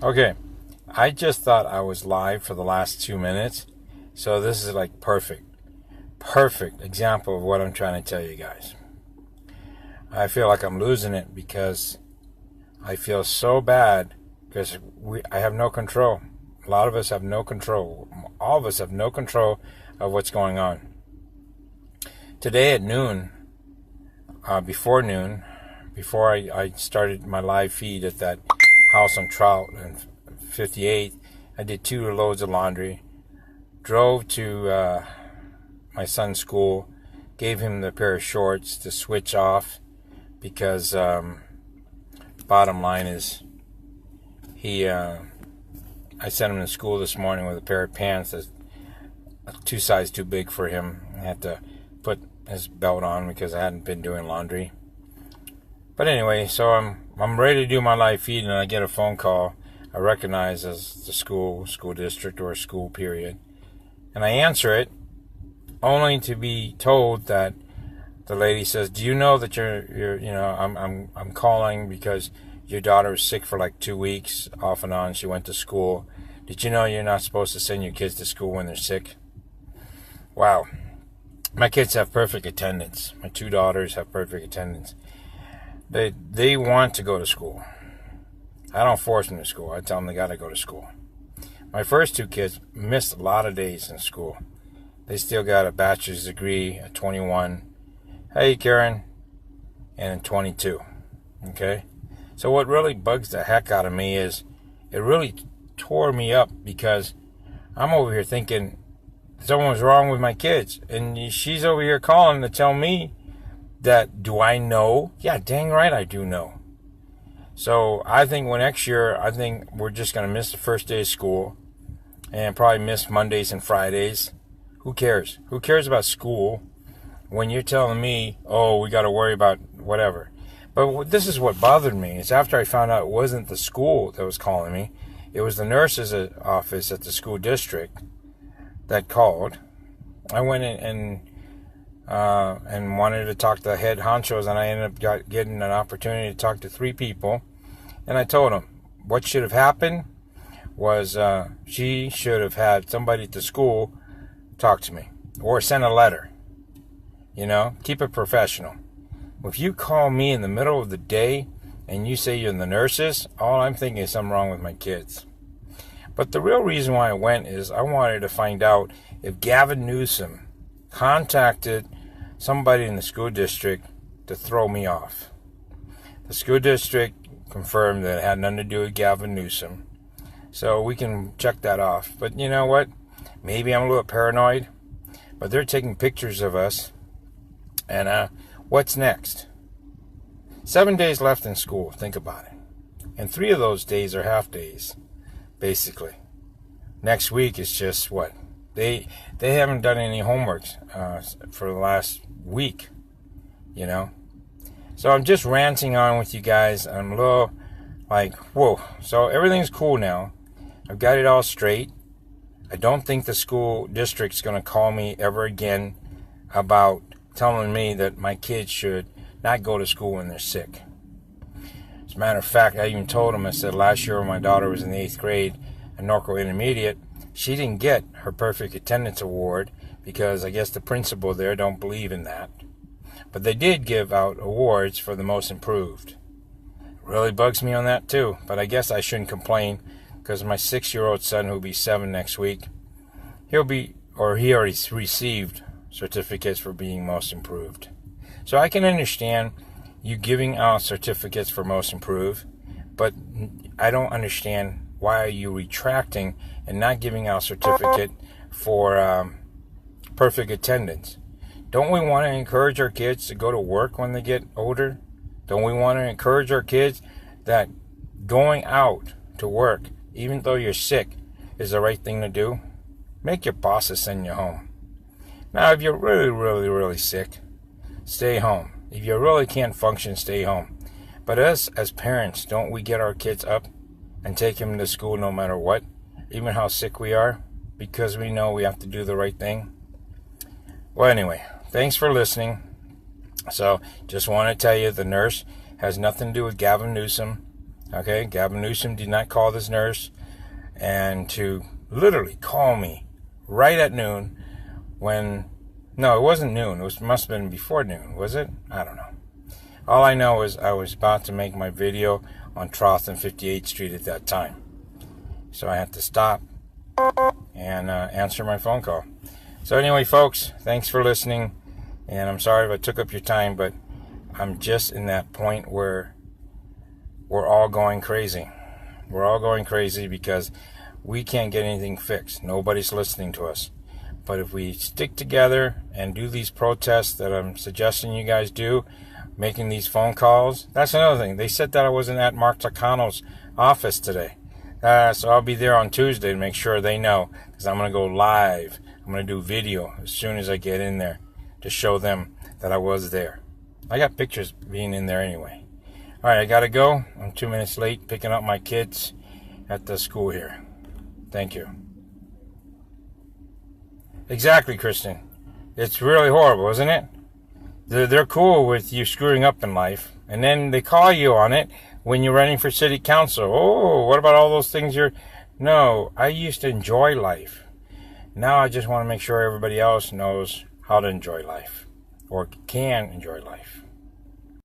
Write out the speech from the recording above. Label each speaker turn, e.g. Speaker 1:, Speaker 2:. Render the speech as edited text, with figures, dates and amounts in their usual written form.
Speaker 1: Okay, I just thought I was live for the last 2 minutes, so this is like perfect example of what I'm trying to tell you guys. I feel like I'm losing it because I feel so bad because I have no control. A lot of us have no control. All of us have no control of what's going on. Today at noon, before I started my live feed at that house on Trout and 58th, I did 2 loads of laundry, drove to my son's school, gave him the pair of shorts to switch off because bottom line is I sent him to school this morning with a pair of pants that's 2 sizes too big for him. I had to put his belt on because I hadn't been doing laundry. But anyway, so I'm ready to do my live feed, and I get a phone call I recognize as the school district or school period, and I answer it only to be told that the lady says, "Do you know that I'm calling because your daughter was sick for like 2 weeks off and on. She went to school. Did you know you're not supposed to send your kids to school when they're sick?" Wow. My kids have perfect attendance. My 2 daughters have perfect attendance. They want to go to school. I don't force them to school. I tell them they got to go to school. My first 2 kids missed a lot of days in school. They still got a bachelor's degree at 21. Hey, Karen. And 22. Okay? So what really bugs the heck out of me is it really tore me up because I'm over here thinking someone's wrong with my kids. And she's over here calling to tell me that, do I know? Yeah, dang right I do know. So I think next year, I think we're just going to miss the first day of school and probably miss Mondays and Fridays. Who cares? Who cares about school when you're telling me, oh, we got to worry about whatever? But this is what bothered me. Is after I found out it wasn't the school that was calling me. It was the nurse's office at the school district that called. I went in and wanted to talk to the head honchos, and I ended up getting an opportunity to talk to 3 people. And I told them what should have happened was she should have had somebody at the school talk to me or send a letter. Keep it professional. If you call me in the middle of the day and you say you're the nurses, all I'm thinking is something wrong with my kids. But the real reason why I went is I wanted to find out if Gavin Newsom contacted somebody in the school district to throw me off. The school district confirmed that it had nothing to do with Gavin Newsom. So we can check that off. But you know what? Maybe I'm a little paranoid. But they're taking pictures of us. And what's next? 7 days left in school. Think about it. And 3 of those days are half days, basically. Next week is just what? They haven't done any homework for the last week, So I'm just ranting on with you guys. I'm a little like, whoa. So everything's cool now. I've got it all straight. I don't think the school district's going to call me ever again about telling me that my kids should not go to school when they're sick. As a matter of fact, I even told them, I said last year when my daughter was in the 8th grade at Norco Intermediate, she didn't get her perfect attendance award because I guess the principal there don't believe in that. But they did give out awards for the most improved. It really bugs me on that too, but I guess I shouldn't complain because my 6-year-old son, who'll be 7 next week, he already received certificates for being most improved. So I can understand you giving out certificates for most improved, but I don't understand why are you retracting and not giving out a certificate for perfect attendance. Don't we want to encourage our kids to go to work when they get older? Don't we want to encourage our kids that going out to work, even though you're sick, is the right thing to do? Make your bosses send you home. Now, if you're really, really, really sick, stay home. If you really can't function, stay home. But us as parents, don't we get our kids up and take them to school no matter what, even how sick we are, because we know we have to do the right thing? Well, anyway, thanks for listening. So, just want to tell you the nurse has nothing to do with Gavin Newsom. Okay, Gavin Newsom did not call this nurse, and to literally call me right at noon when, no, it wasn't noon. It must have been before noon, was it? I don't know. All I know is I was about to make my video on 12th and 58th Street at that time. So I had to stop and answer my phone call. So anyway, folks, thanks for listening. And I'm sorry if I took up your time, but I'm just in that point where we're all going crazy. We're all going crazy because we can't get anything fixed. Nobody's listening to us. But if we stick together and do these protests that I'm suggesting you guys do, making these phone calls, that's another thing. They said that I wasn't at Mark Takano's office today. So I'll be there on Tuesday to make sure they know, because I'm going to go live. I'm going to do video as soon as I get in there to show them that I was there. I got pictures being in there anyway. All right, I got to go. I'm 2 minutes late picking up my kids at the school here. Thank you. Exactly, Kristen. It's really horrible, isn't it? They're cool with you screwing up in life, and then they call you on it when you're running for city council. Oh, what about all those things you're... No, I used to enjoy life. Now I just want to make sure everybody else knows how to enjoy life, or can enjoy life.